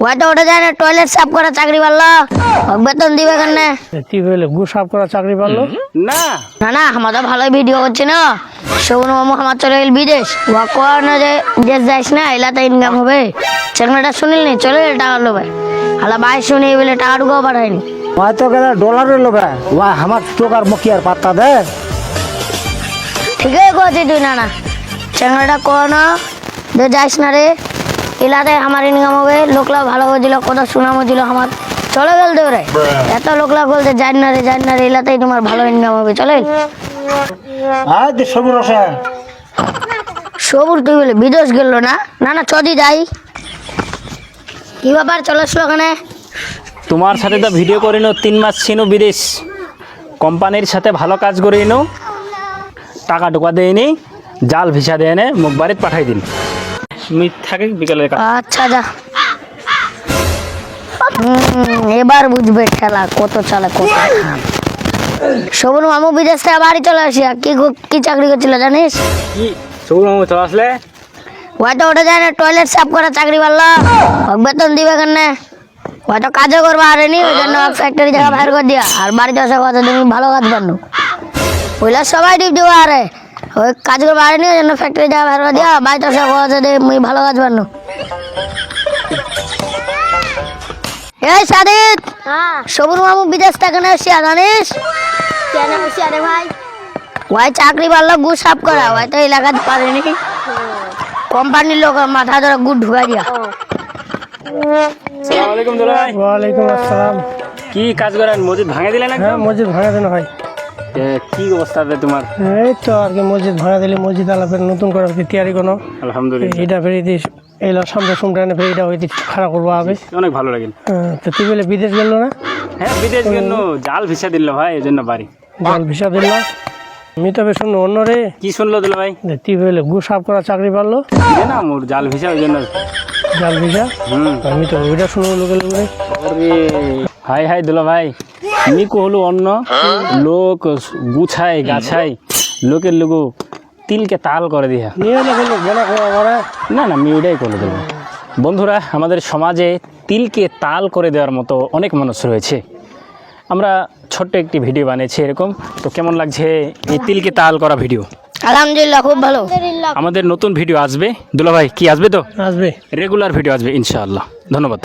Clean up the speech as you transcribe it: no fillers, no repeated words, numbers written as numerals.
হয়তো ওটা যায় না, টয়লেট সাফ করা চাকরি পারলো, বেতন দিবে কেন? তুই বলে গু সাফ করা চাকরি পারলো না না না, আমার তো ভালোই ভিডিও করছি না। শোভন মামু আমার চলে গেল বিদেশ, ওয়া কর না যে বিদেশ যাইস না, এলাতে ইনকাম হবে। চ্যানেলটা শুনিল নি, চলে গেল টাকা লোভে। হালা ভাই শুনি বলে টাকা ঢুকাও পাঠায়নি। হয়তো গেলে ডলারের লোভে ওয়া আমার চোখ আর মুখি আর পাত্তা দে। ঠিকই করছি তুই, না না চ্যানেলটা কর না যে যাইস না রে, এলাতে আমার ইনকাম হবে। লোকলা ভালো হয়েছিল, কত সুনাম হয়েছিল আমার, চলে গেল তো রে। এত লোকলা বলতে যাই না রে, যাই না রে, এলাতেই তোমার ভালো ইনকাম হবে, চলে। আয় দে সবুর আছে সবুর তুই বলে বিদেশ গেল না? না না চদি যাই। কি ব্যাপার, চলে আসলো ওখানে? তোমার সাথে তো ভিডিও করে নো, 3 মাস ছিল বিদেশ, কোম্পানির সাথে ভালো কাজ করে নো, টাকা ঢোকা দেয়নি, জাল ভিসা দেয় নে, মুখ বাড়িতে পাঠাই দিন। মিথ্যাকে বিকালে আচ্ছা যা। এবার বুঝবে খেলা কত চলে কত। শোভন মামু বিদেশ থেকে বাড়ি চলে আসি, কি চাকরি করছিল জানিস? কি সবুর মামু চলে আসলে হয়তো ওটা যায় না, টয়লেট সাফ করা চাকরি পারলো, বেতন দিবে কেন? হয়তো কাজও করবো আরেনি, ওই জন্য ফ্যাক্টরি জায়গা বাইর করে দিয়া। আর বাড়িতে আসা কথা তুমি ভালো কাজ পারো, ওইলা সবাই টিপ দেবো। আরে ওই কাজ করবো আরেনি, ওই জন্য ফ্যাক্টরি জায়গা বাইর করে দিয়া, বাড়িতে আসা কথা মুই ভালো কাজ পারো। এই সাদিত, সবুর মামু বিদেশ থেকে না এসে জানিস কেন? আরে ভাই ওই চাকরি পারলো গু সাফ করা, হয়তো এলাকাতে পারেনি, কোম্পানির লোক মাথা ধরে গুড় ঢুকাই দিয়া। আসসালামু আলাইকুম দুলাভাই। ওয়ালাইকুম আসসালাম। কি কাজ করেন? মসজিদ ভাঙে দিলেন হ্যাঁ একদম? মসজিদ ভাঙা দেন ভাই। কি অবস্থা তোমার? এই তো আর কি মসজিদ ভাঙা দিলে মসজিদ আলাপের নতুন করে আর কি তৈরি কোনো আলহামদুলিল্লাহ, এটা ফেরি দিস এলা সামনে সুমটানে ফেরি এটা হইতে খারাপ করবো আগে। অনেক ভালো লাগেন। তো তুই বলে বিদেশ গেল না? হ্যাঁ বিদেশ গেল, জাল ভিসা দিল ভাই, এই জন্য বাড়ি। জল ভিসা দিল না, আমি তবে শুনলো অন্য রে কি শুনলো দুলাভাই? তুই বলে গু সাফ করা চাকরি পারলো দিলে না মোর জাল ভিসা, ওই জন্য। জাল ভিসা আমি তো ওইটা শুনবো লোকে লোকে। হাই হাই দুলা ভাই, আমি কহলু অন্য লোক গুছাই গাছাই, লোকের লোক তিলকে তাল করে দিয়া। নিয়ে লোক বলা করে না না, আমি ওইটাই করে দেবো। বন্ধুরা, আমাদের সমাজে তিলকে তাল করে দেওয়ার মতো অনেক মানুষ রয়েছে। আমরা ছোট্ট একটি ভিডিও বানিয়েছি এরকম। তো কেমন লাগছে এই তিলকে তাল করা ভিডিও? আলহামদুলিল্লাহ, খুব ভালো। আমাদের নতুন ভিডিও আসবে দুলা ভাই, কি আসবে তো? আসবে রেগুলার ভিডিও আসবে ইনশাআল্লাহ। ধন্যবাদ।